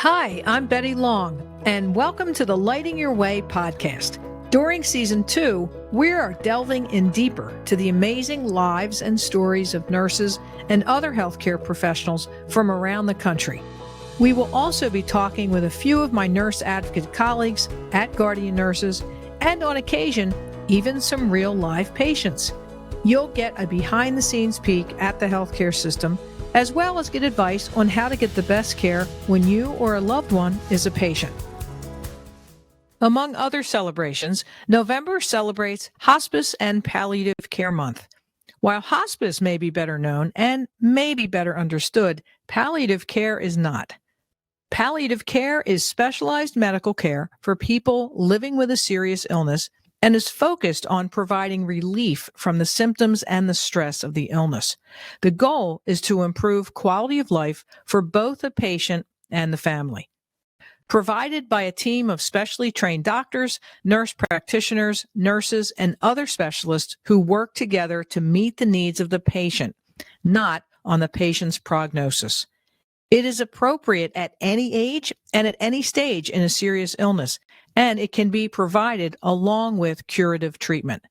Hi, I'm Betty Long, and welcome to the Lighting Your Way podcast. During Season 2, we are delving in deeper to the amazing lives and stories of nurses and other healthcare professionals from around the country. We will also be talking with a few of my nurse advocate colleagues at Guardian Nurses, and on occasion, even some real live patients. You'll get a behind-the-scenes peek at the healthcare system, as well as get advice on how to get the best care when you or a loved one is a patient. Among other celebrations, November celebrates Hospice and Palliative Care Month. While hospice may be better known and may be better understood, palliative care is not. Palliative care is specialized medical care for people living with a serious illness and is focused on providing relief from the symptoms and the stress of the illness. The goal is to improve quality of life for both the patient and the family. Provided by a team of specially trained doctors, nurse practitioners, nurses, and other specialists who work together to meet the needs of the patient, not on the patient's prognosis. It is appropriate at any age and at any stage in a serious illness, and it can be provided along with curative treatment.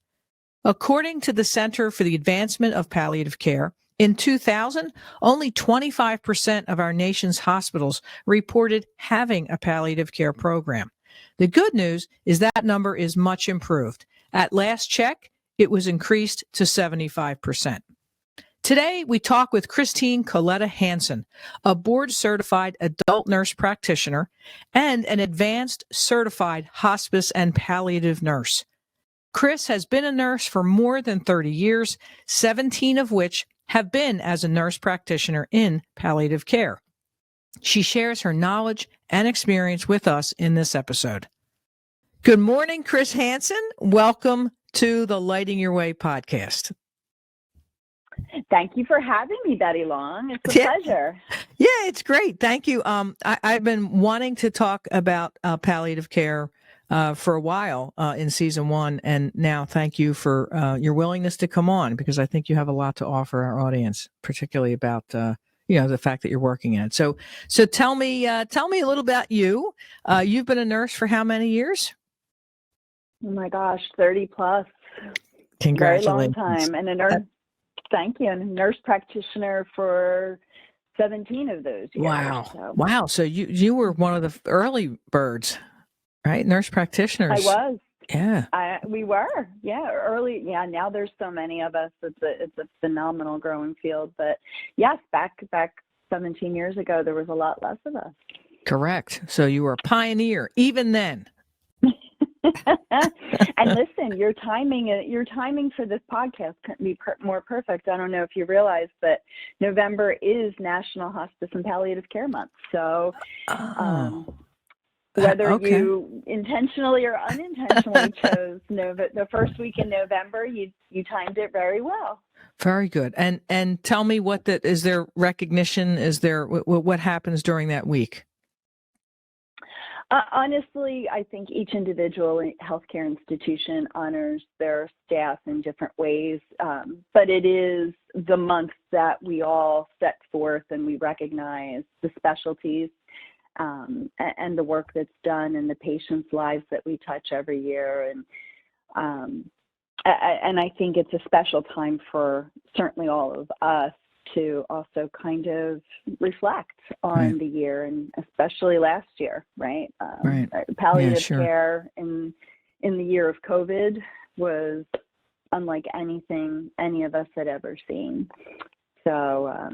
According to the Center for the Advancement of Palliative Care, in 2000, only 25% of our nation's hospitals reported having a palliative care program. The good news is that number is much improved. At last check, it was increased to 75%. Today, we talk with Coletta Hansen, a board-certified adult nurse practitioner and an advanced certified hospice and palliative nurse. Chris has been a nurse for more than 30 years, 17 of which have been as a nurse practitioner in palliative care. She shares her knowledge and experience with us in this episode. Good morning, Chris Hansen. Welcome to the Lighting Your Way podcast. Thank you for having me, Betty Long. It's a pleasure. Yeah, it's great. Thank you. I've been wanting to talk about palliative care for a while in season 1, and now thank you for your willingness to come on, because I think you have a lot to offer our audience, particularly about the fact that you're working in it. So tell me a little about you. You've been a nurse for how many years? Oh my gosh, 30 plus. Congratulations. Very long time, and a nurse. Thank you. And a nurse practitioner for 17 of those years. Wow. So you were one of the early birds, right? Nurse practitioners. I was. Yeah. We were. Yeah. Early. Yeah. Now there's so many of us. It's a phenomenal growing field. But yes, back 17 years ago, there was a lot less of us. Correct. So you were a pioneer even then. And listen, your timing for this podcast couldn't be more perfect. I don't know if you realize, but November is National Hospice and Palliative Care Month. So whether you intentionally or unintentionally chose the first week in November, you timed it very well. Very good. And tell me is there recognition? Is there what happens during that week? Honestly, I think each individual healthcare institution honors their staff in different ways, but it is the month that we all set forth and we recognize the specialties and the work that's done and the patients' lives that we touch every year. And I think it's a special time for certainly all of us to also kind of reflect on the year, and especially last year, right? Palliative care in the year of COVID was unlike anything any of us had ever seen. So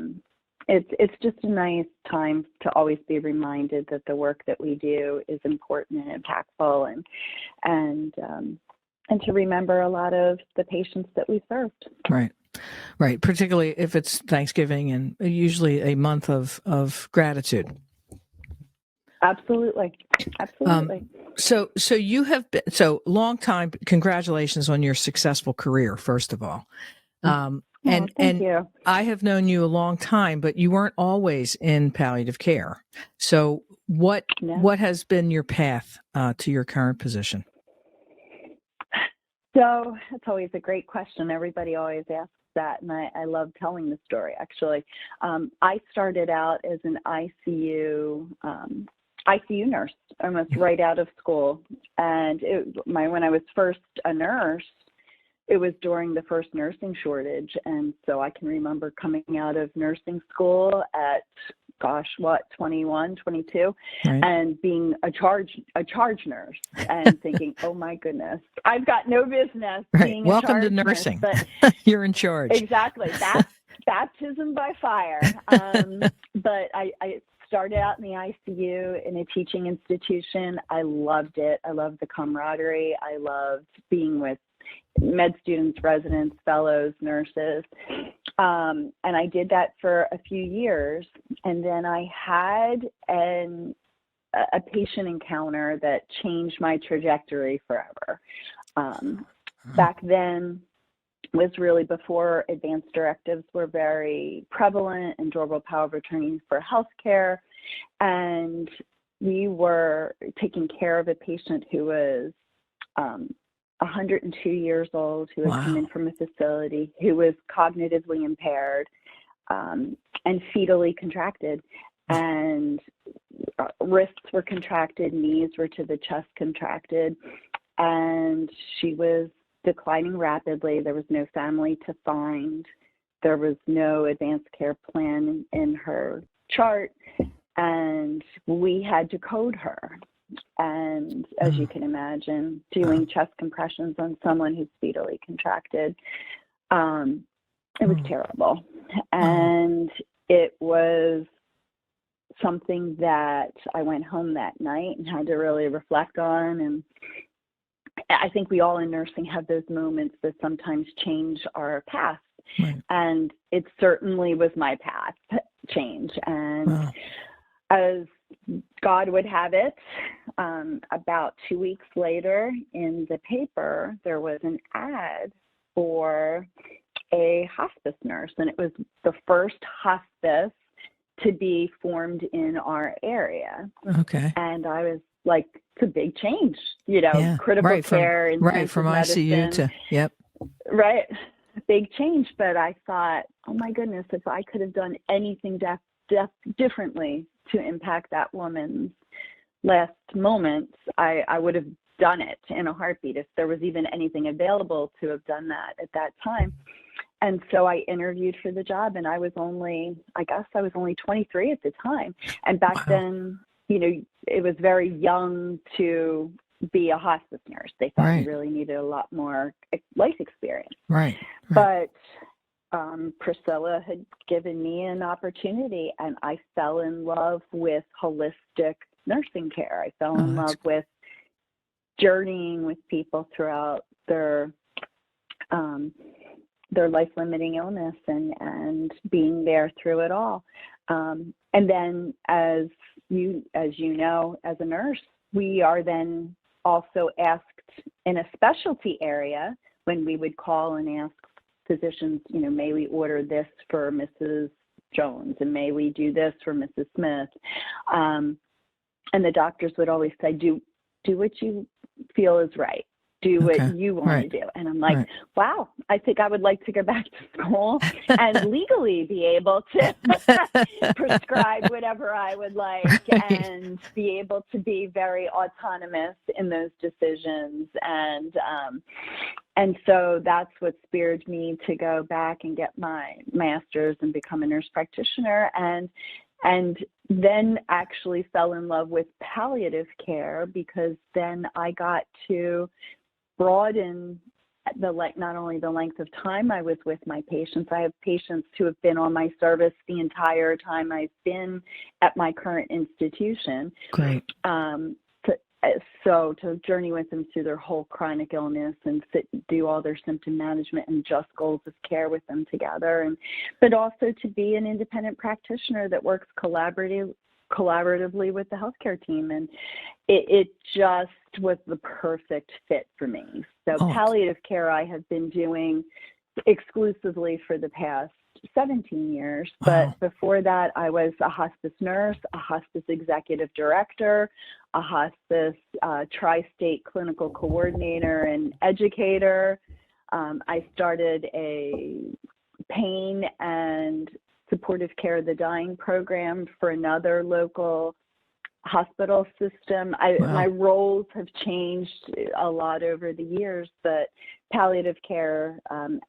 it's just a nice time to always be reminded that the work that we do is important and impactful, and to remember a lot of the patients that we served. Right. Particularly if it's Thanksgiving and usually a month of gratitude. Absolutely. So you have been long time. Congratulations on your successful career, first of all. Thank you. I have known you a long time, but you weren't always in palliative care. So what has been your path to your current position? So that's always a great question. Everybody always asks that, and I love telling the story, actually. I started out as an ICU ICU nurse almost right out of school. And when I was first a nurse, it was during the first nursing shortage. And so I can remember coming out of nursing school at, 21, 22, Right. and being a charge nurse and thinking, oh my goodness, I've got no business being Welcome a charge to nursing. Nurse, but you're in charge. Exactly. That's baptism by fire. But I started out in the ICU in a teaching institution. I loved it. I loved the camaraderie. I loved being with med students, residents, fellows, nurses. And I did that for a few years. And then I had a patient encounter that changed my trajectory forever. Back then was really before advanced directives were very prevalent and durable power of attorney for healthcare. And we were taking care of a patient who was 102 years old, who had come in from a facility, who was cognitively impaired and fetally contracted. And wrists were contracted, knees were to the chest contracted, and she was declining rapidly. There was no family to find. There was no advanced care plan in her chart, and we had to code her. And as you can imagine, doing chest compressions on someone who's fetally contracted, it was terrible. And it was something that I went home that night and had to really reflect on. And I think we all in nursing have those moments that sometimes change our path. Right. And it certainly was my path change. And as God would have it, about 2 weeks later in the paper, there was an ad for a hospice nurse. And it was the first hospice to be formed in our area. Okay. And I was like, it's a big change, critical care, right, from medicine, ICU to, yep. Right, big change. But I thought, oh my goodness, if I could have done anything differently to impact that woman's last moments, I would have done it in a heartbeat if there was even anything available to have done that at that time. And so I interviewed for the job, and I was only 23 at the time. And back then, it was very young to be a hospice nurse. They thought you really needed a lot more life experience. Right. But Priscilla had given me an opportunity, and I fell in love with holistic nursing care. I fell in love with journeying with people throughout their life-limiting illness and being there through it all. And then, as you know, as a nurse, we are then also asked in a specialty area when we would call and ask physicians, may we order this for Mrs. Jones, and may we do this for Mrs. Smith? And the doctors would always say, do what you feel is right. Do what you want to do. And I'm like, wow, I think I would like to go back to school and legally be able to prescribe whatever I would like and be able to be very autonomous in those decisions. And so that's what spurred me to go back and get my master's and become a nurse practitioner. And then actually fell in love with palliative care, because then I got to broaden not only the length of time I was with my patients. I have patients who have been on my service the entire time I've been at my current institution. Great. So to journey with them through their whole chronic illness and do all their symptom management and just goals of care with them together, but also to be an independent practitioner that works collaboratively with the healthcare team. And it just was the perfect fit for me. So palliative care I have been doing exclusively for the past 17 years. But before that, I was a hospice nurse, a hospice executive director, a hospice tri-state clinical coordinator and educator. I started a pain and supportive care of the dying program for another local hospital system. Wow. My roles have changed a lot over the years, but palliative care,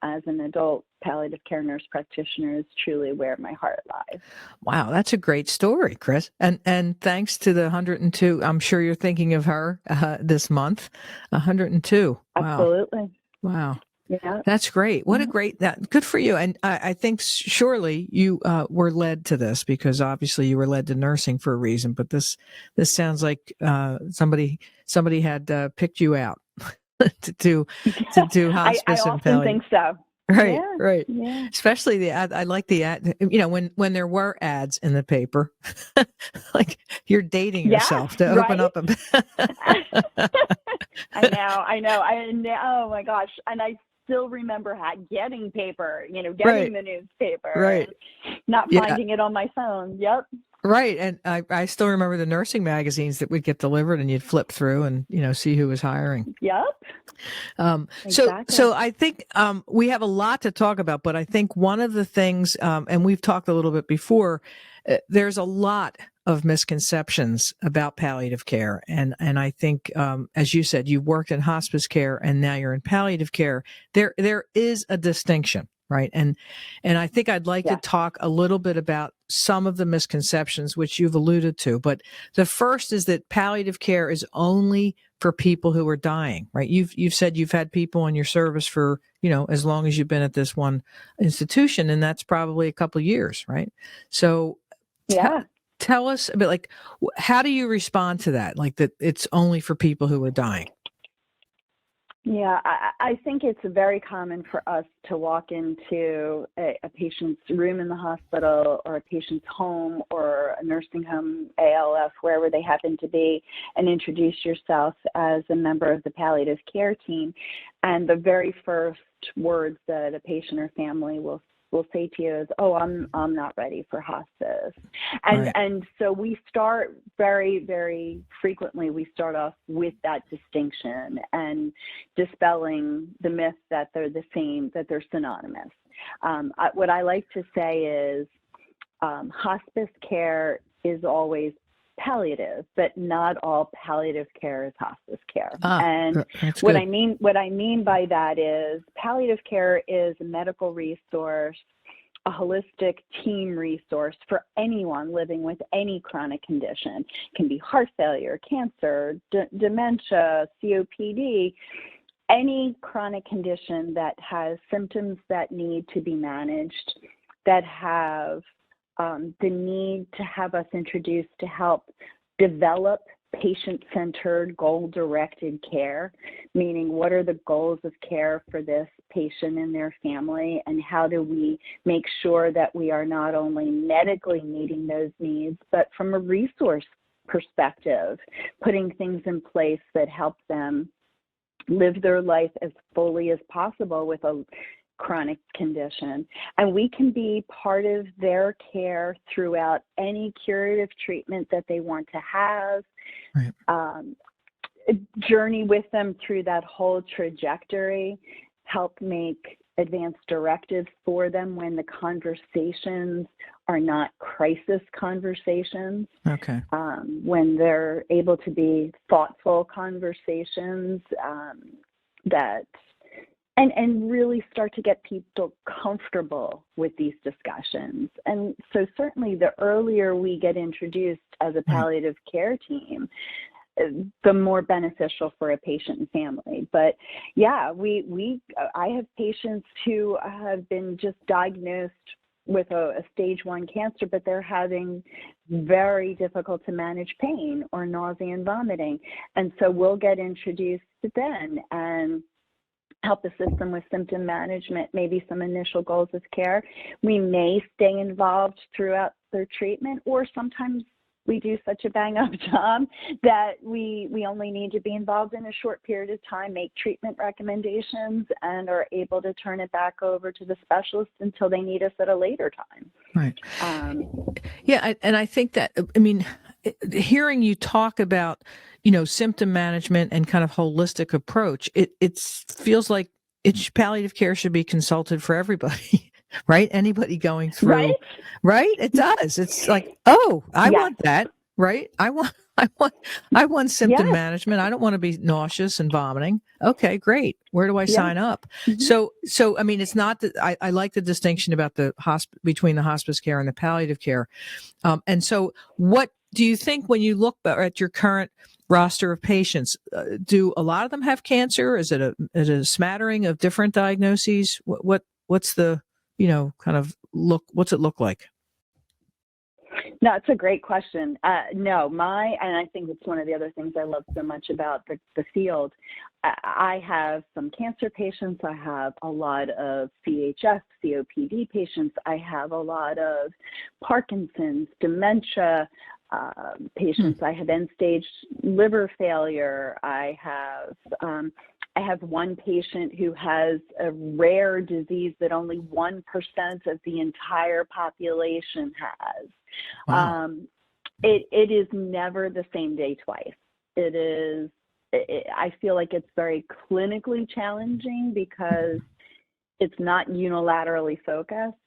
as an adult palliative care nurse practitioner, is truly where my heart lies. Wow, that's a great story, Chris. And thanks to the 102, I'm sure you're thinking of her this month. 102. Wow. Absolutely. Wow. Yeah. That's great. What a great, that good for you. And I think surely you were led to this, because obviously you were led to nursing for a reason. But this sounds like somebody had picked you out to do hospice I and often palliative. think so. Right, Yeah, right. yeah. Especially the ad. I like the ad. When there were ads in the paper, like you're dating yourself to open up a. I know. Oh my gosh. And I still remember getting paper, getting the newspaper, right, and not finding it on my phone. Yep. Right. And I still remember the nursing magazines that would get delivered, and you'd flip through and, see who was hiring. Yep. Exactly. So I think we have a lot to talk about, but I think one of the things, and we've talked a little bit before, there's a lot of misconceptions about palliative care. And I think, as you said, you worked in hospice care and now you're in palliative care. There is a distinction. Right. And I think I'd like to talk a little bit about some of the misconceptions, which you've alluded to. But the first is that palliative care is only for people who are dying. Right. You've said you've had people in your service for, as long as you've been at this one institution, and that's probably a couple of years. Right. So tell us a bit, like, how do you respond to that? Like that it's only for people who are dying? Yeah, I think it's very common for us to walk into a patient's room in the hospital, or a patient's home, or a nursing home, ALF, wherever they happen to be, and introduce yourself as a member of the palliative care team. And the very first words that a patient or family will say to you is, "Oh, I'm not ready for hospice." And so we start very, very frequently, we start off with that distinction and dispelling the myth that they're the same, that they're synonymous. What I like to say is hospice care is always palliative, but not all palliative care is hospice care. And what I mean by that is palliative care is a medical resource, a holistic team resource for anyone living with any chronic condition. It can be heart failure, cancer, dementia, COPD, any chronic condition that has symptoms that need to be managed, that have the need to have us introduced to help develop patient-centered, goal-directed care, meaning what are the goals of care for this patient and their family, and how do we make sure that we are not only medically meeting those needs, but from a resource perspective, putting things in place that help them live their life as fully as possible with a chronic condition. And we can be part of their care throughout any curative treatment that they want to have, journey with them through that whole trajectory, help make advanced directives for them when the conversations are not crisis conversations, when they're able to be thoughtful conversations and really start to get people comfortable with these discussions. And so certainly the earlier we get introduced as a palliative care team, the more beneficial for a patient and family. But yeah, I have patients who have been just diagnosed with a stage 1 cancer, but they're having very difficult to manage pain or nausea and vomiting. And so we'll get introduced then and help assist them with symptom management, maybe some initial goals of care. We may stay involved throughout their treatment, or sometimes we do such a bang-up job that we only need to be involved in a short period of time, make treatment recommendations, and are able to turn it back over to the specialist until they need us at a later time. Right. And I think that, hearing you talk about, symptom management and kind of holistic approach, it feels like palliative care should be consulted for everybody. Right? Anybody going through, right? It does. It's like, oh, I want that. right? I want symptom Yes. management. I don't want to be nauseous and vomiting. Okay, great. Where do I Yeah. sign up? Mm-hmm. So I mean, it's not that I like the distinction about the between the hospice care and the palliative care. And so, what do you think when you look at your current roster of patients? Do a lot of them have cancer? Is it a smattering of different diagnoses? What's the kind of look? What's it look like? No, it's a great question. No, and I think it's one of the other things I love so much about the field. I have some cancer patients. I have a lot of CHF, COPD patients. I have a lot of Parkinson's, dementia patients. I have end-stage liver failure. I have one patient who has a rare disease that only 1% of the entire population has. Wow. It is never the same day twice. I feel like it's very clinically challenging because it's not unilaterally focused.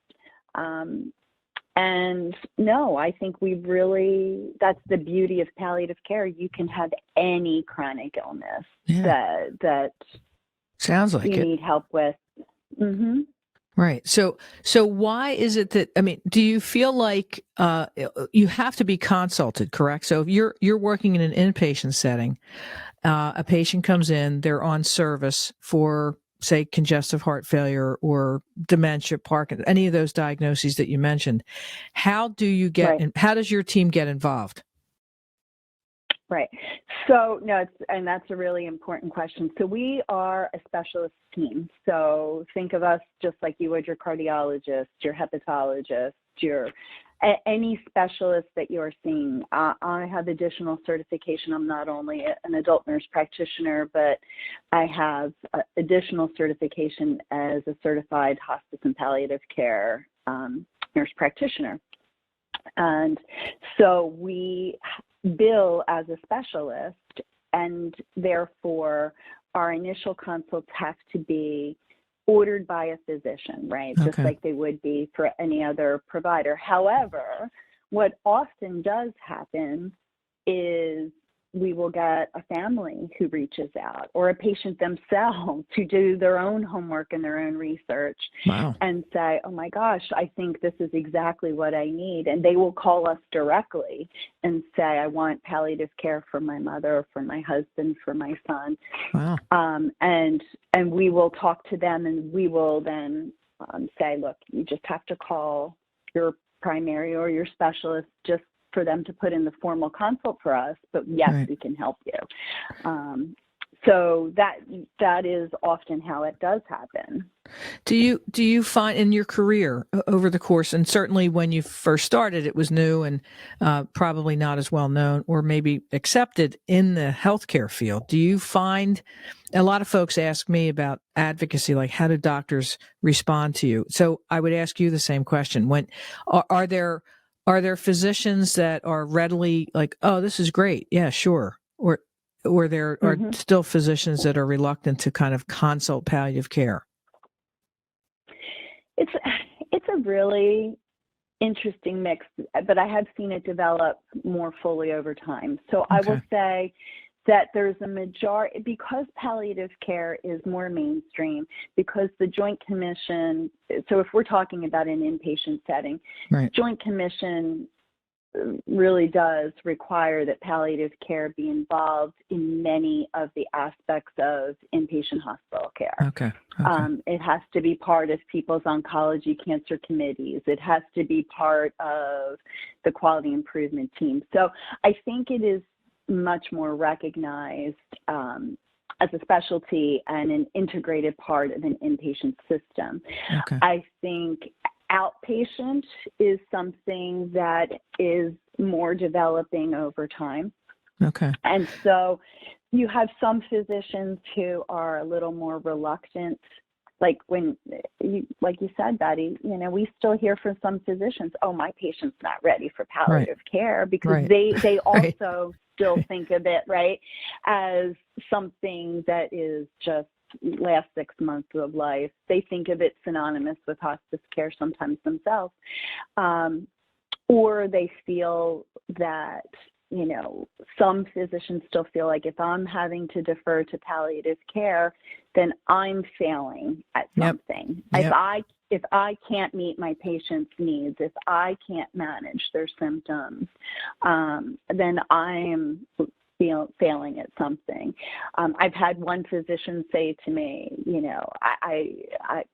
And no, I think that's the beauty of palliative care. You can have any chronic illness that sounds like you it. need help with. Mm-hmm. Right. So why is it that, I mean, do you feel like you have to be consulted, correct? So if you're working in an inpatient setting, a patient comes in, they're on service for, say, congestive heart failure or dementia, Parkinson's, any of those diagnoses that you mentioned. How do you how does your team get involved? Right. So and that's a really important question. So we are a specialist team. So think of us just like you would your cardiologist, your hepatologist, any specialist that you're seeing. I have additional certification. I'm not only an adult nurse practitioner, but I have additional certification as a certified hospice and palliative care nurse practitioner. And so we bill as a specialist, and therefore our initial consults have to be ordered by a physician, right? Okay. Just like they would be for any other provider. However, what often does happen is we will get a family who reaches out, or a patient themselves who do their own homework and their own research. Wow. And say, oh my gosh, I think this is exactly what I need. And they will call us directly and say, I want palliative care for my mother, for my husband, for my son. Wow. And we will talk to them, and we will then say, look, you just have to call your primary or your specialist just for them to put in the formal consult for us, but yes, Right. we can help you. So that is often how it does happen. Do you find in your career over the course, and certainly when you first started, it was new and probably not as well known or maybe accepted in the healthcare field. Do you find a lot of folks ask me about advocacy, like how do doctors respond to you? So I would ask you the same question. When are there physicians that are readily like, oh, this is great, yeah, sure, or there are still physicians that are reluctant to kind of consult palliative care? It's a really interesting mix, but I have seen it develop more fully over time. So I will say that there's a majority, because palliative care is more mainstream, because the Joint Commission, so if we're talking about an inpatient setting, right. Joint Commission really does require that palliative care be involved in many of the aspects of inpatient hospital care. Okay. It has to be part of people's oncology cancer committees. It has to be part of the quality improvement team. So I think it is much more recognized as a specialty and an integrated part of an inpatient system. Okay. I think outpatient is something that is more developing over time. Okay. And so you have some physicians who are a little more reluctant. Like like you said, Betty, we still hear from some physicians, oh, my patient's not ready for palliative care, because they also still think of it, right, as something that is just last 6 months of life. They think of it synonymous with hospice care sometimes themselves. Or they feel that some physicians still feel like if I'm having to defer to palliative care, then I'm failing at something. Yep. If I can't meet my patient's needs, if I can't manage their symptoms, then I am failing at something. I've had one physician say to me,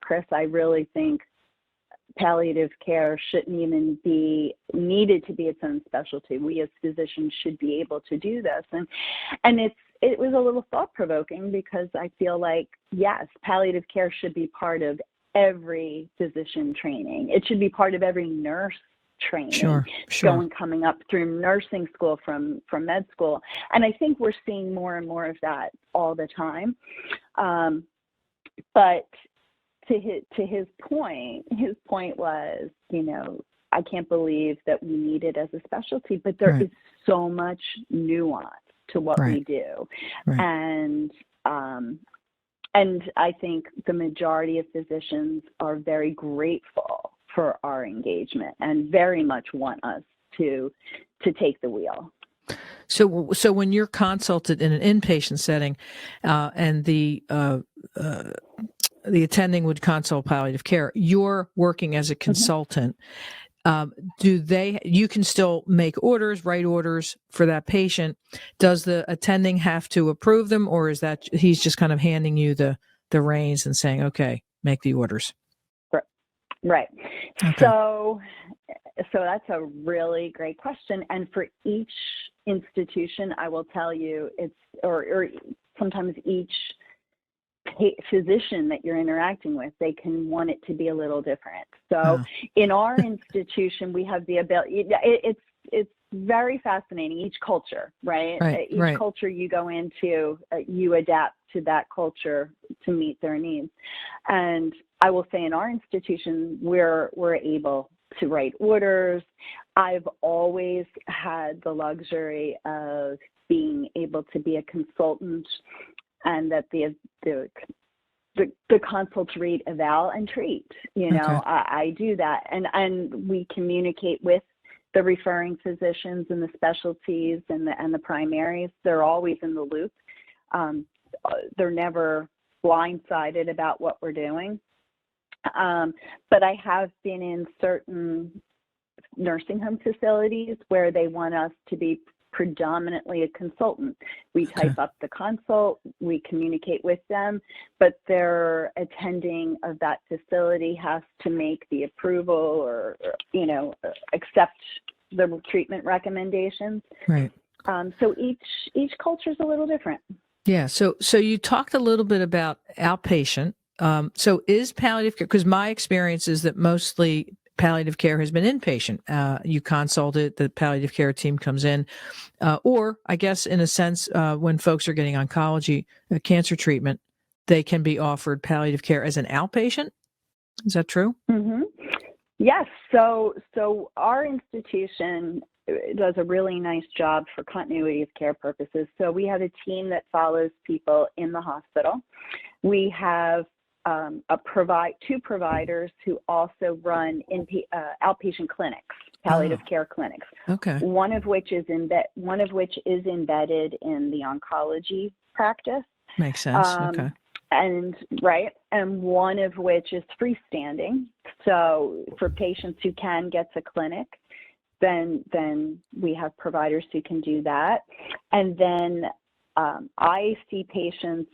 Chris, I really think palliative care shouldn't even be needed to be its own specialty. We as physicians should be able to do this. And it was a little thought-provoking, because I feel like, yes, palliative care should be part of every physician training. It should be part of every nurse training. Sure. Coming up through nursing school from med school. And I think we're seeing more and more of that all the time. But to his point was, I can't believe that we need it as a specialty, but there is so much nuance to what we do. And I think the majority of physicians are very grateful for our engagement and very much want us to take the wheel. So when you're consulted in an inpatient setting, and the attending would consult palliative care, you're working as a consultant. You can still make orders, write orders for that patient. Does the attending have to approve them, or is that he's just kind of handing you the reins and saying, okay, make the orders? Right. Okay. So that's a really great question. And for each institution, I will tell you or sometimes each physician that you're interacting with, they can want it to be a little different. So in our institution, we have the ability, it's very fascinating. Each culture, right? Each culture you go into, you adapt to that culture to meet their needs. And I will say in our institution, we're able to write orders. I've always had the luxury of being able to be a consultant, and that the consults read, eval, and treat. I do that, and we communicate with the referring physicians and the specialties and the primaries. They're always in the loop. They're never blindsided about what we're doing. But I have been in certain nursing home facilities where they want us to be predominantly a consultant. We type up the consult, we communicate with them, but their attending of that facility has to make the approval or accept the treatment recommendations. Right. So each culture is a little different. Yeah. So you talked a little bit about outpatient. So is palliative care, because my experience is that mostly palliative care has been inpatient. You consult it, the palliative care team comes in, or I guess in a sense, when folks are getting oncology, cancer treatment, they can be offered palliative care as an outpatient. Is that true? Mm-hmm. Yes. So our institution does a really nice job for continuity of care purposes. So we have a team that follows people in the hospital. We have two providers who also run outpatient clinics, palliative care clinics. Okay. One of which is embedded in the oncology practice. Makes sense. Okay. And one of which is freestanding. So for patients who can get to clinic, then we have providers who can do that. And then I see patients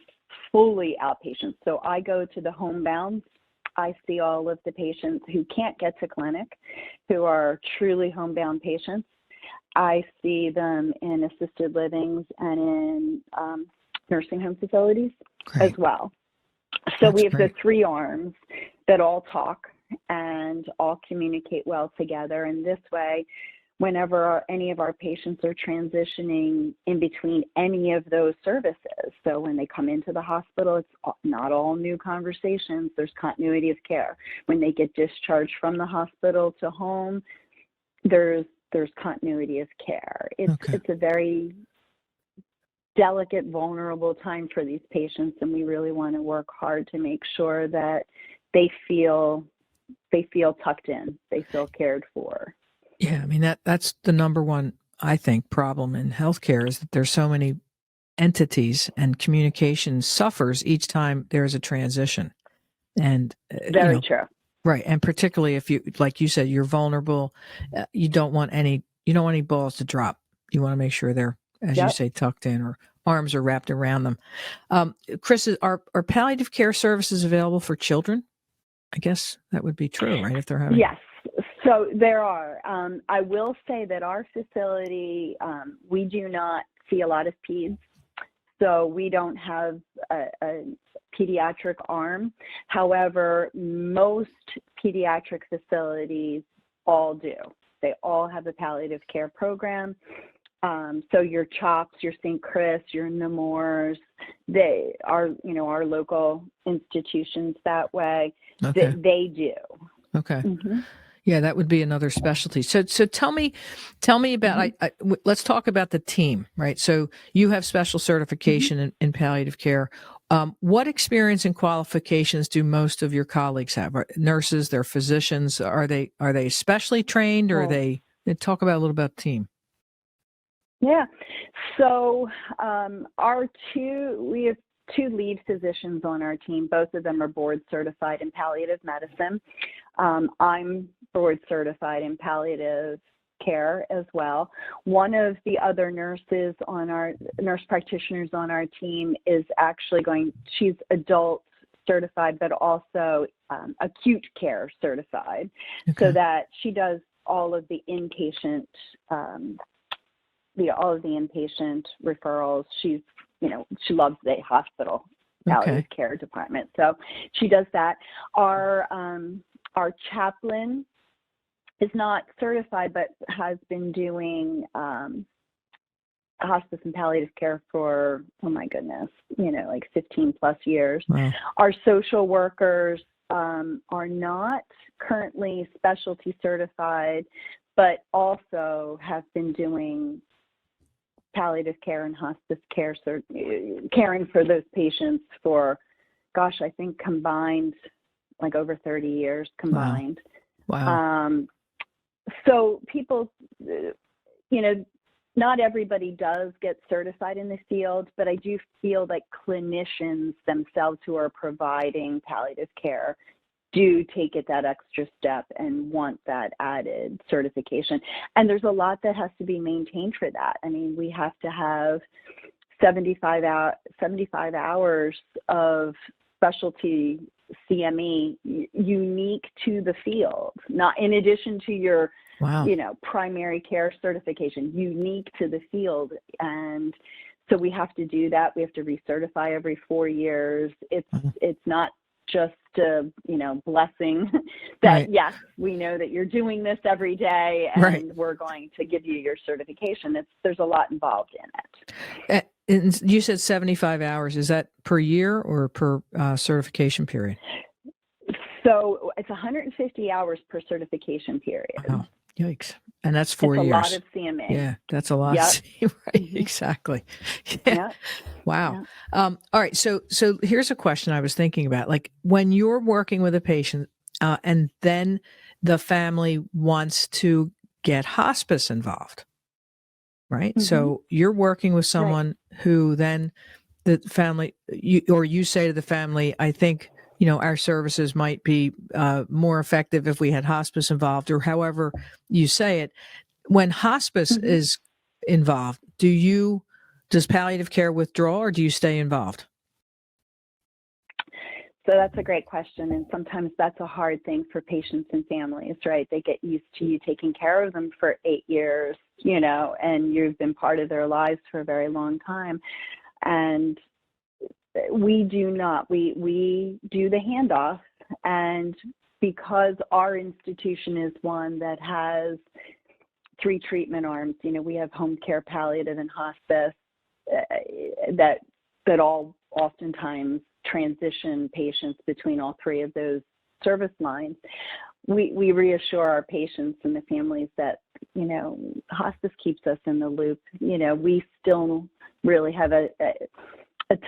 fully outpatient. So I go to the homebound. I see all of the patients who can't get to clinic, who are truly homebound patients. I see them in assisted livings and in nursing home facilities as well. So That's we have great. the three arms that all talk and all communicate well together. And this way, whenever any of our patients are transitioning in between any of those services. So when they come into the hospital, it's not all new conversations. There's continuity of care. When they get discharged from the hospital to home, there's continuity of care. It's a very delicate, vulnerable time for these patients, and we really want to work hard to make sure that they feel tucked in, they feel cared for. Yeah, I mean that's the number one I think, problem in healthcare is that there's so many entities and communication suffers each time there's a transition. And, Very true. right. And particularly if you, like you said, you're vulnerable, you don't want any balls to drop. You want to make sure they're, as you say, tucked in or arms are wrapped around them. Chris, are palliative care services available for children? I guess that would be true, right? If they're having. Yes. So there are. I will say that our facility, we do not see a lot of peds. So we don't have a pediatric arm. However, most pediatric facilities all do. They all have a palliative care program. So your CHOPS, your St. Chris, your Nemours, they are, our local institutions that way. Okay. They do. Okay. Mm-hmm. Yeah, that would be another specialty. So tell me about. Let's talk about the team, right? So you have special certification in palliative care. What experience and qualifications do most of your colleagues have? Are nurses, they're physicians. Are they specially trained, or are they? Talk about a little about the team. Yeah. So we have two lead physicians on our team. Both of them are board certified in palliative medicine. I'm board certified in palliative care as well. One of the other nurse practitioners on our team is actually she's adult certified, but also acute care certified, so that she does all of the inpatient, referrals. She loves the hospital palliative care department, so she does that. Our chaplain is not certified, but has been doing hospice and palliative care for, like 15 plus years. Wow. Our social workers are not currently specialty certified, but also have been doing palliative care and hospice care, caring for those patients for, I think combined, like over 30 years combined. Wow. So people, not everybody does get certified in the field, but I do feel that clinicians themselves who are providing palliative care do take it that extra step and want that added certification. And there's a lot that has to be maintained for that. I mean, we have to have 75 hours of specialty CME unique to the field, not in addition to your, primary care certification, unique to the field. And so we have to do that. We have to recertify every 4 years. It's not just a, blessing that, yes, we know that you're doing this every day and we're going to give you your certification. There's a lot involved in it. And you said 75 hours. Is that per year or per certification period? So it's 150 hours per certification period. Wow. Yikes. And that's 4 years. It's a lot of CMA. Yeah, that's a lot. Right, exactly. Yeah. Wow. Yeah. All right. So here's a question I was thinking about. Like when you're working with a patient and then the family wants to get hospice involved, right? Mm-hmm. So you're working with someone who then the family, you say to the family, I think, our services might be more effective if we had hospice involved, or however you say it. When hospice is involved, does palliative care withdraw or do you stay involved? So that's a great question. And sometimes that's a hard thing for patients and families, right? They get used to you taking care of them for 8 years, and you've been part of their lives for a very long time. And we do not. We do the handoff. And because our institution is one that has 3 treatment arms, we have home care, palliative, and hospice that all oftentimes transition patients between all 3 of those service lines. We reassure our patients and the families that, hospice keeps us in the loop. We still really have a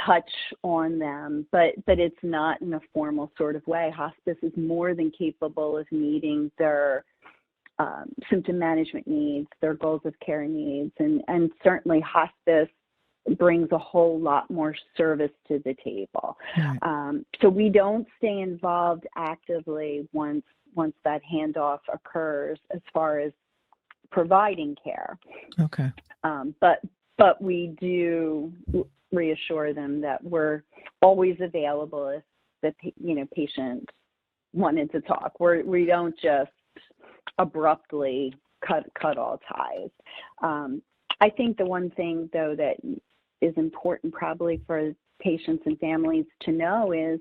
touch on them, but it's not in a formal sort of way. Hospice is more than capable of meeting their symptom management needs, their goals of care needs, and certainly hospice brings a whole lot more service to the table. Right. So we don't stay involved actively once that handoff occurs as far as providing care. Okay. But we do reassure them that we're always available if the patient wanted to talk. We don't just abruptly cut all ties. I think the one thing, though, that is important probably for patients and families to know is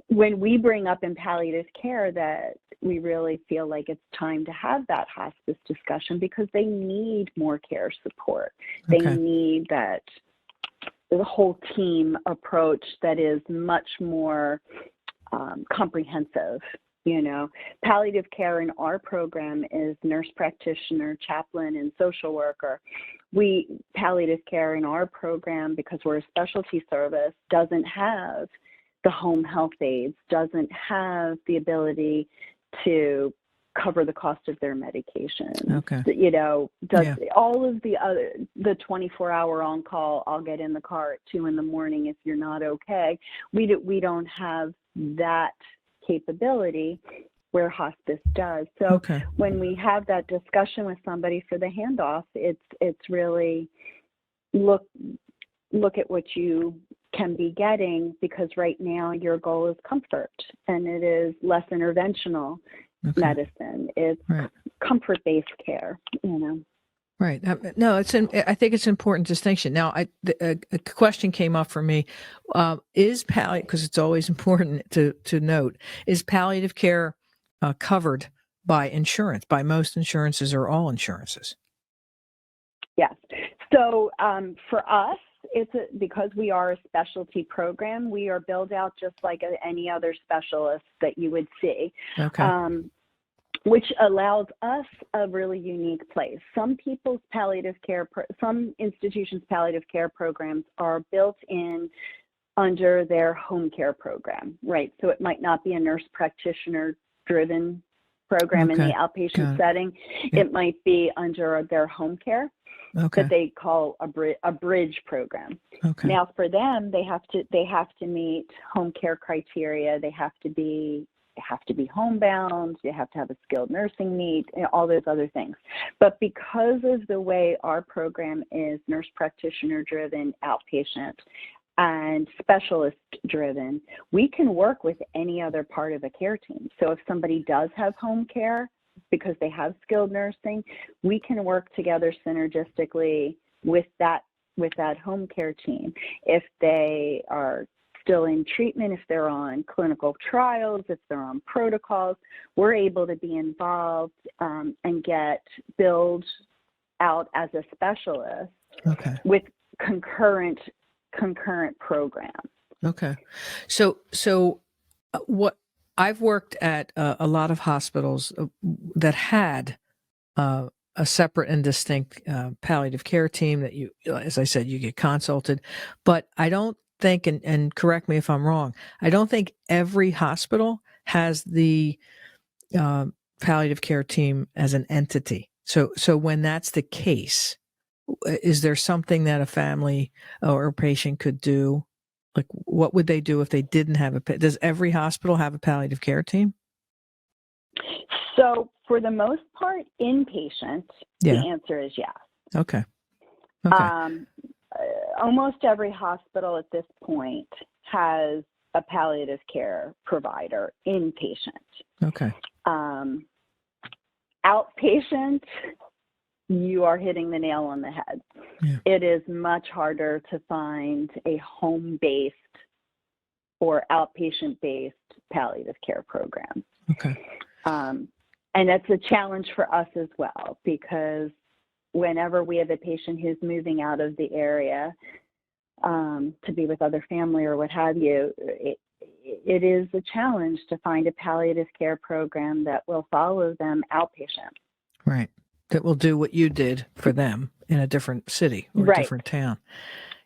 when we bring up in palliative care that we really feel like it's time to have that hospice discussion because they need more care support. Okay. They need that the whole team approach that is much more comprehensive. Palliative care in our program is nurse practitioner, chaplain, and social worker. Palliative care in our program, because we're a specialty service, doesn't have the home health aides, doesn't have the ability to cover the cost of their medication. Okay. All of the 24-hour on-call, I'll get in the car at 2 a.m. if you're not okay. We don't have that capability where hospice does. So when we have that discussion with somebody for the handoff, it's really look at what you can be getting, because right now your goal is comfort, and it is less interventional medicine. It's comfort-based care, Right. No, I think it's an important distinction. Now, a question came up for me. Is palliative, because it's always important to note, is palliative care covered by insurance, by most insurances or all insurances? Yes. So for us, because we are a specialty program, we are billed out just like any other specialist that you would see. Okay. Which allows us a really unique place. Some people's palliative care, some institutions' palliative care programs are built in under their home care program, right? So it might not be a nurse practitioner-driven program in the outpatient setting. Yeah. It might be under their home care that they call a bridge program. Okay. Now, for them, they have to meet home care criteria. They have to be homebound, you have to have a skilled nursing need, all those other things. But because of the way our program is nurse practitioner driven, outpatient, and specialist driven, we can work with any other part of a care team. So if somebody does have home care because they have skilled nursing, we can work together synergistically with that home care team. If they are still in treatment, if they're on clinical trials, if they're on protocols, we're able to be involved and get billed out as a specialist with concurrent programs. Okay. So what I've worked at a lot of hospitals that had a separate and distinct palliative care team that you, as I said, you get consulted, but I don't think, and correct me if I'm wrong, I don't think every hospital has the palliative care team as an entity. So when that's the case, is there something that a family or a patient could do? Like, what would they do if they didn't have does every hospital have a palliative care team? So for the most part, inpatient, the answer is yes. Okay. Almost every hospital at this point has a palliative care provider, inpatient. Okay. Outpatient, you are hitting the nail on the head. Yeah. It is much harder to find a home-based or outpatient-based palliative care program. Okay. And that's a challenge for us as well, because whenever we have a patient who's moving out of the area to be with other family or what have you, it is a challenge to find a palliative care program that will follow them outpatient. Right. That will do what you did for them in a different city or a different town.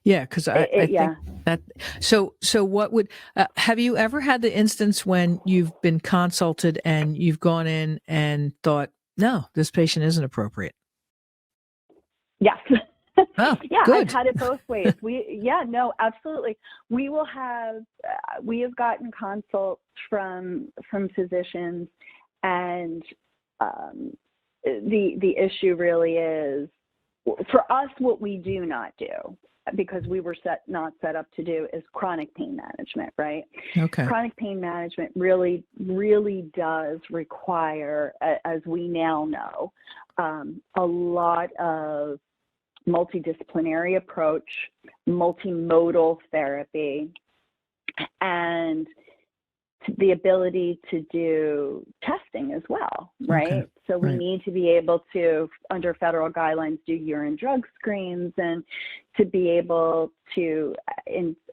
Yeah, because I think that. So what would have you ever had the instance when you've been consulted and you've gone in and thought, no, this patient isn't appropriate? Yes. Oh, yeah, good. I've had it both ways. No, absolutely. We have gotten consults from physicians, and the issue really is, for us, what we do not do, because we were not set up to do, is chronic pain management, right? Okay. Chronic pain management really, really does require, as we now know, a lot of multidisciplinary approach, multimodal therapy, and the ability to do testing as well, right? Okay. So we need to be able to, under federal guidelines, do urine drug screens, and to be able to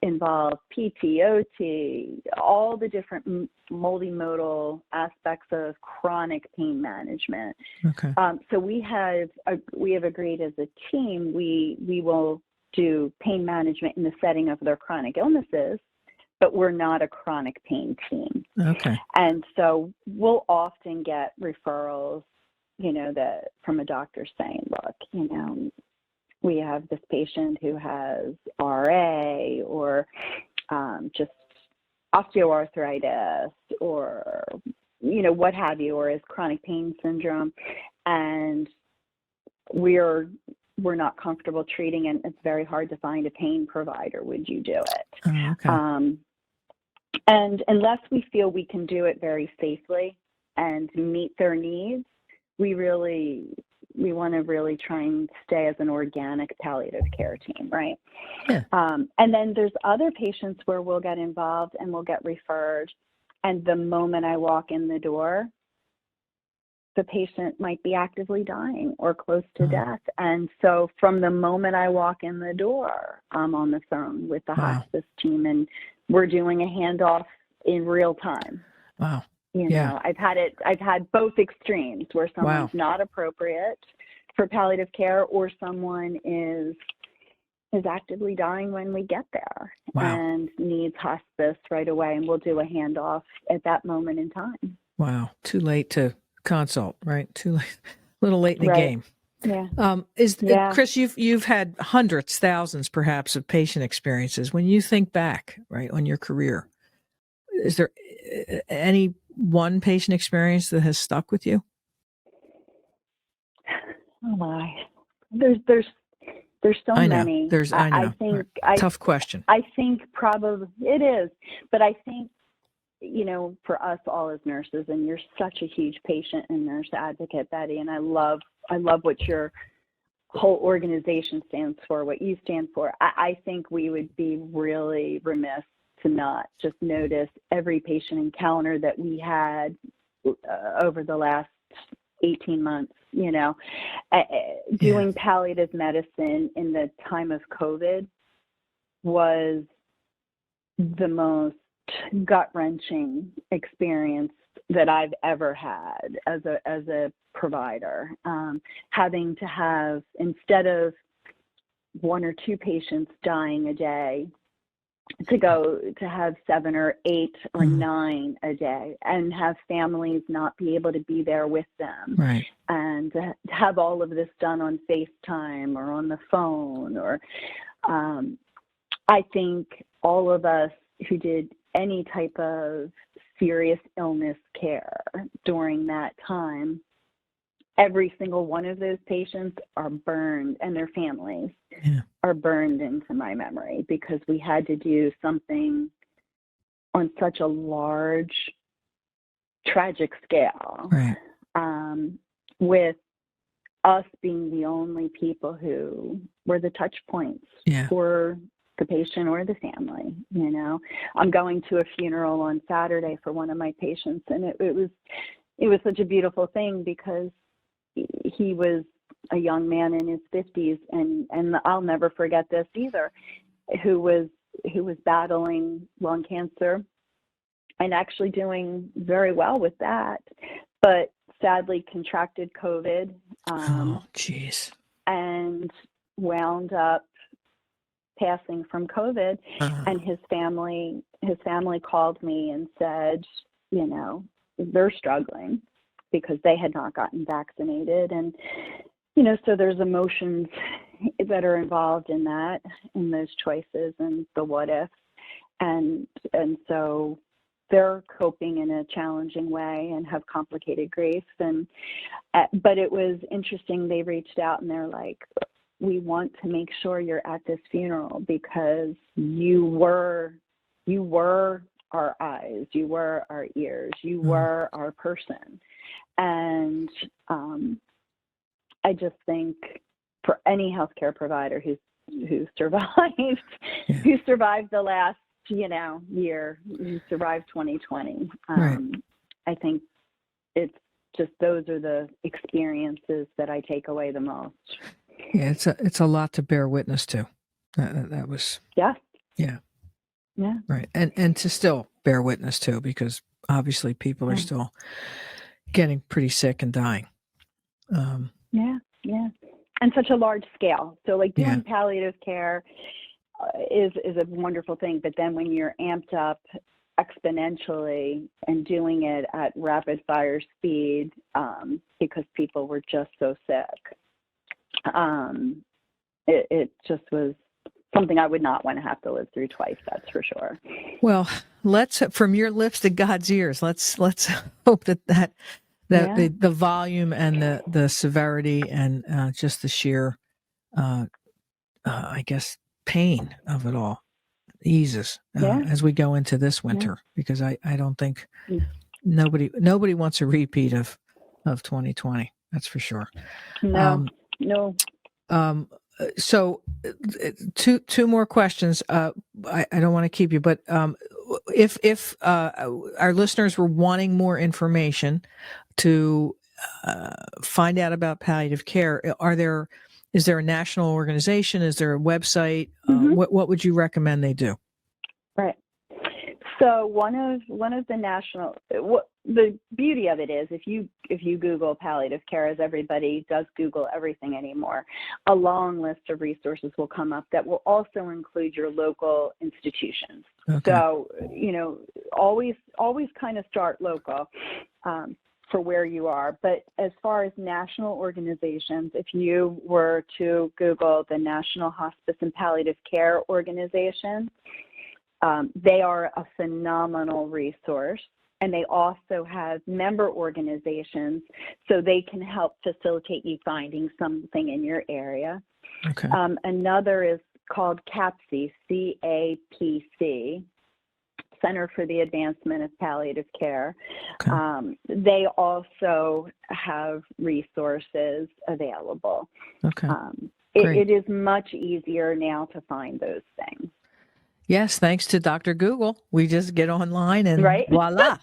involve PTOT, all the different multimodal aspects of chronic pain management. Okay. So we have agreed as a team, we will do pain management in the setting of their chronic illnesses, but we're not a chronic pain team. Okay. And so we'll often get referrals, from a doctor saying, look, we have this patient who has RA, or just osteoarthritis, or, what have you, or is chronic pain syndrome, and we're not comfortable treating, and it's very hard to find a pain provider. Would you do it? Oh, okay. And unless we feel we can do it very safely and meet their needs, we want to really try and stay as an organic palliative care team, right? Yeah. And then there's other patients where we'll get involved and we'll get referred, and the moment I walk in the door, the patient might be actively dying or close to death. And so from the moment I walk in the door, I'm on the phone with the hospice team, and we're doing a handoff in real time. Wow. I've had both extremes, where someone's not appropriate for palliative care, or someone is actively dying when we get there and needs hospice right away, and we'll do a handoff at that moment in time. Wow. Too late to consult, right? Too late, a little late in the game. Yeah. Chris, you've had hundreds, thousands, perhaps, of patient experiences. When you think back, right, on your career, is there any one patient experience that has stuck with you? Oh my, there's so many. I know. I think tough question. I think probably it is, but I think, for us all as nurses, and you're such a huge patient and nurse advocate, Betty, and I love what your whole organization stands for, what you stand for. I think we would be really remiss to not just notice every patient encounter that we had over the last 18 months, doing palliative medicine in the time of COVID was the most gut-wrenching experience that I've ever had as a provider. Having to have, instead of 1 or 2 patients dying a day, to have 7 or 8 or 9 a day, and have families not be able to be there with them, right? And to have all of this done on FaceTime or on the phone, or I think all of us who did any type of serious illness care during that time, every single one of those patients are burned, and their families are burned into my memory, because we had to do something on such a large, tragic scale, right? With us being the only people who were the touch points for the patient or the family. I'm going to a funeral on Saturday for one of my patients, and it was such a beautiful thing, because he was a young man in his 50s, and I'll never forget this either, who was battling lung cancer and actually doing very well with that, but sadly contracted COVID. Oh, jeez. And wound up passing from COVID, and his family called me and said, they're struggling because they had not gotten vaccinated. And, so there's emotions that are involved in that, in those choices and the what ifs. And so they're coping in a challenging way and have complicated grief. But it was interesting. They reached out and they're like, we want to make sure you're at this funeral because you were our eyes, you were our ears, you were our person. And I just think for any healthcare provider who survived the last year, who survived 2020, Right. I think it's just those are the experiences that I take away the most. Yeah, it's a lot to bear witness to. That was Yeah. Right, and to still bear witness to, because obviously people are still getting pretty sick and dying. And such a large scale. So like doing palliative care is a wonderful thing, but then when you're amped up exponentially and doing it at rapid fire speed because people were just so sick, it just was something I would not want to have to live through twice. That's for sure. Well, let's, from your lips to God's ears, let's hope that the volume and the severity and just the sheer, I guess, pain of it all eases as we go into this winter, because I don't think nobody wants a repeat of 2020. That's for sure. No. So two more questions. I don't want to keep you, but if our listeners were wanting more information to find out about palliative care, is there a national organization? Is there a website? What would you recommend they do? Right. So one of the national, the beauty of it is if you Google palliative care, as everybody does Google everything anymore, a long list of resources will come up that will also include your local institutions. Okay. So, always kind of start local for where you are. But as far as national organizations, if you were to Google the National Hospice and Palliative Care Organization, they are a phenomenal resource, and they also have member organizations, so they can help facilitate you finding something in your area. Okay. Another is called CAPC, C-A-P-C, Center for the Advancement of Palliative Care. Okay. They also have resources available. Okay. It is much easier now to find those things. Yes, thanks to Dr. Google. We just get online and voila.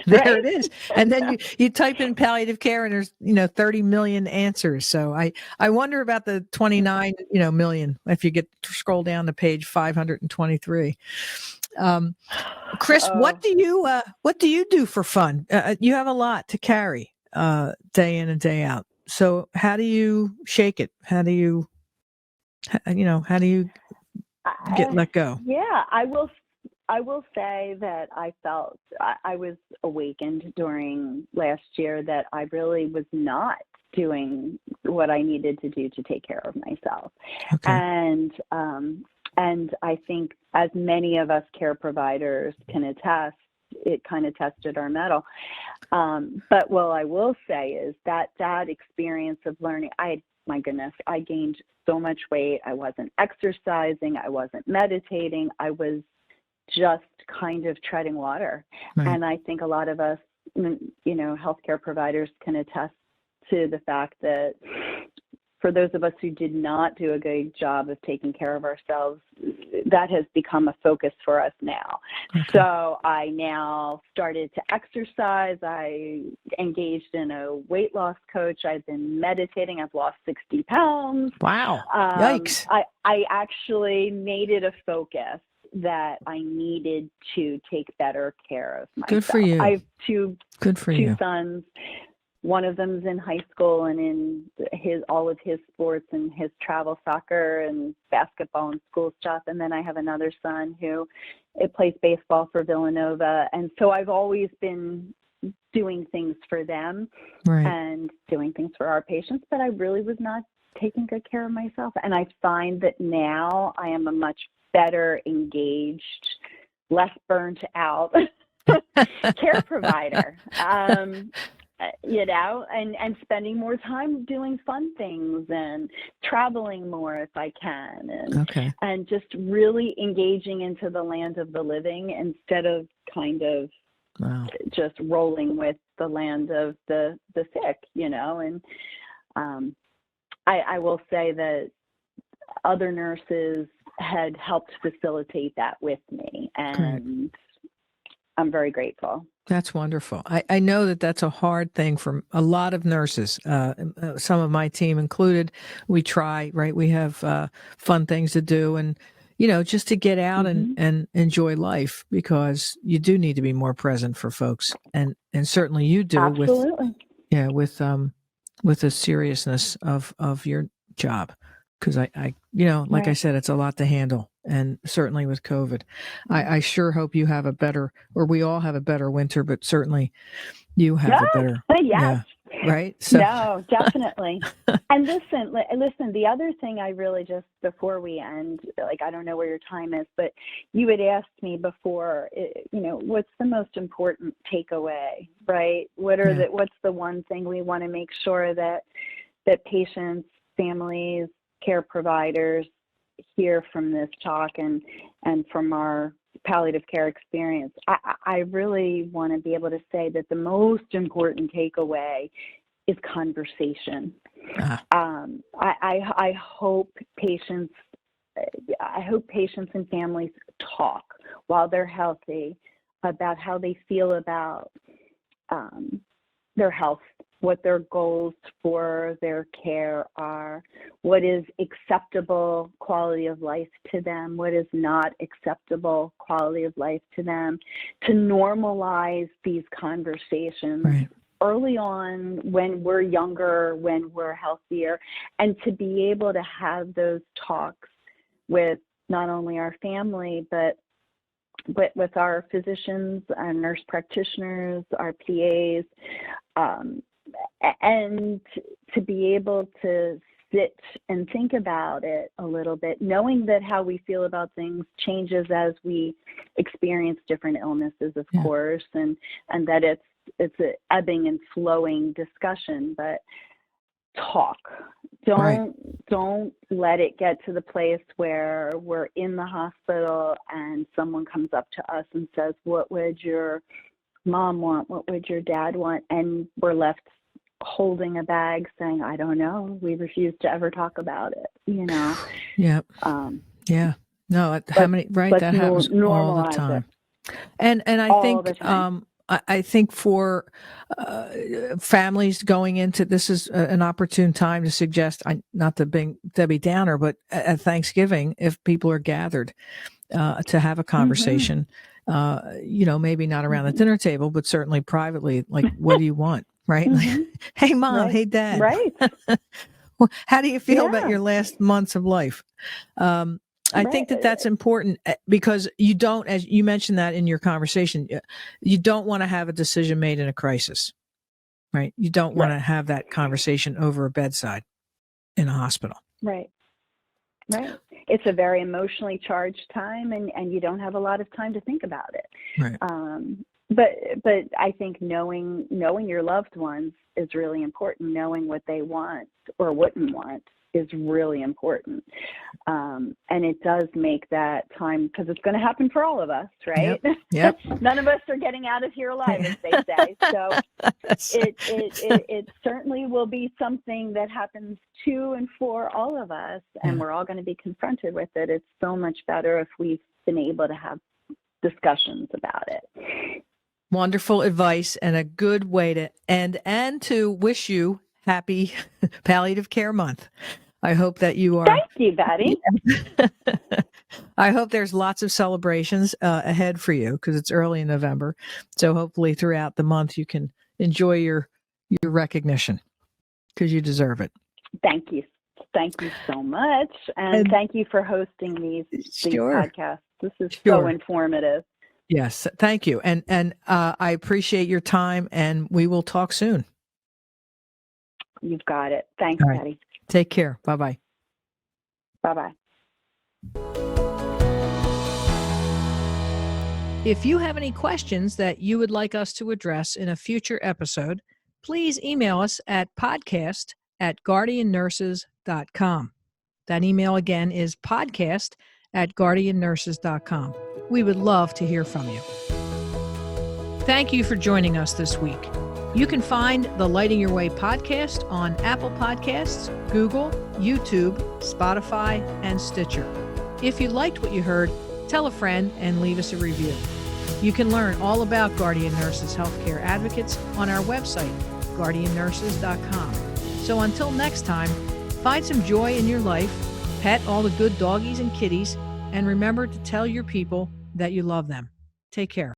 There it is. And then you type in palliative care and there's 30 million answers. So I wonder about the 29 million if you get to scroll down to page 523. Chris, what do you do for fun? You have a lot to carry day in and day out. So how do you shake it? How do you get let go? Yeah, I will say that I felt I was awakened during last year that I really was not doing what I needed to do to take care of myself. Okay. And I think, as many of us care providers can attest, it kind of tested our mettle. But what I will say is that experience of learning, my goodness, I gained so much weight. I wasn't exercising. I wasn't meditating. I was just kind of treading water. Right. And I think a lot of us, healthcare providers can attest to the fact that for those of us who did not do a good job of taking care of ourselves, that has become a focus for us now. Okay. So I now started to exercise. I engaged in a weight loss coach. I've been meditating. I've lost 60 pounds. Wow. Yikes. I actually made it a focus that I needed to take better care of myself. Good for you. I have two Good for you. sons. one of them's in high school and in all of his sports and his travel soccer and basketball and school stuff. And then I have another son who plays baseball for Villanova. And so I've always been doing things for them and doing things for our patients, but I really was not taking good care of myself. And I find that now I am a much better engaged, less burnt out care provider. And spending more time doing fun things and traveling more if I can, and just really engaging into the land of the living instead of kind of just rolling with the land of the sick, and I will say that other nurses had helped facilitate that with me, and I'm very grateful. That's wonderful. I know that that's a hard thing for a lot of nurses, some of my team included. We try, right? We have fun things to do and, just to get out and enjoy life, because you do need to be more present for folks. And certainly you do. Absolutely. With the seriousness of your job. Because I said, it's a lot to handle. And certainly with COVID, I sure hope you have we all have a better winter, but certainly you have a better. Yes. Yeah, right? So. No, definitely. And listen, the other thing I really just, before we end, I don't know where your time is, but you had asked me before, what's the most important takeaway, right? What's the one thing we want to make sure that patients, families, care providers hear from this talk and from our palliative care experience? I really want to be able to say that the most important takeaway is conversation. I hope patients and families talk while they're healthy about how they feel about their health, what their goals for their care are, what is acceptable quality of life to them, what is not acceptable quality of life to them, to normalize these conversations early on when we're younger, when we're healthier, and to be able to have those talks with not only our family, but with our physicians, our nurse practitioners, our PAs, and to be able to sit and think about it a little bit, knowing that how we feel about things changes as we experience different illnesses, of course, and that it's an ebbing and flowing discussion, but talk. Don't let it get to the place where we're in the hospital and someone comes up to us and says, what would your mom want? What would your dad want? And we're left holding a bag saying, I don't know. We refuse to ever talk about it, Yeah. No, how many, right? That happens all the time. And I think for families going into this is an opportune time to suggest, not to be Debbie Downer, but at Thanksgiving, if people are gathered to have a conversation, maybe not around the dinner table, but certainly privately, like, what do you want? Right? Like, hey, Mom, hey, Dad. Right. How do you feel about your last months of life? I think that's important because you don't, as you mentioned that in your conversation, you don't want to have a decision made in a crisis, right? You don't want to have that conversation over a bedside in a hospital. Right. It's a very emotionally charged time, and you don't have a lot of time to think about it. Right. But I think knowing your loved ones is really important. Knowing what they want or wouldn't want is really important. And it does make that time, because it's going to happen for all of us, right? Yep. None of us are getting out of here alive, as they say. So it certainly will be something that happens to and for all of us, and we're all going to be confronted with it. It's so much better if we've been able to have discussions about it. Wonderful advice and a good way to end, and to wish you happy Palliative Care Month. I hope that you are. Thank you, Betty. I hope there's lots of celebrations ahead for you, because it's early in November. So hopefully throughout the month you can enjoy your your recognition, because you deserve it. Thank you. Thank you so much. And thank you for hosting these podcasts. This is so informative. Yes, thank you. And I appreciate your time, and we will talk soon. You've got it. Thanks, All right. Patty. Take care. Bye-bye. Bye-bye. If you have any questions that you would like us to address in a future episode, please email us at podcast@guardiannurses.com. That email again is podcast@guardiannurses.com. We would love to hear from you. Thank you for joining us this week. You can find the Lighting Your Way podcast on Apple Podcasts, Google, YouTube, Spotify, and Stitcher. If you liked what you heard, tell a friend and leave us a review. You can learn all about Guardian Nurses Healthcare Advocates on our website, guardiannurses.com. So until next time, find some joy in your life, pet all the good doggies and kitties, and remember to tell your people that you love them. Take care.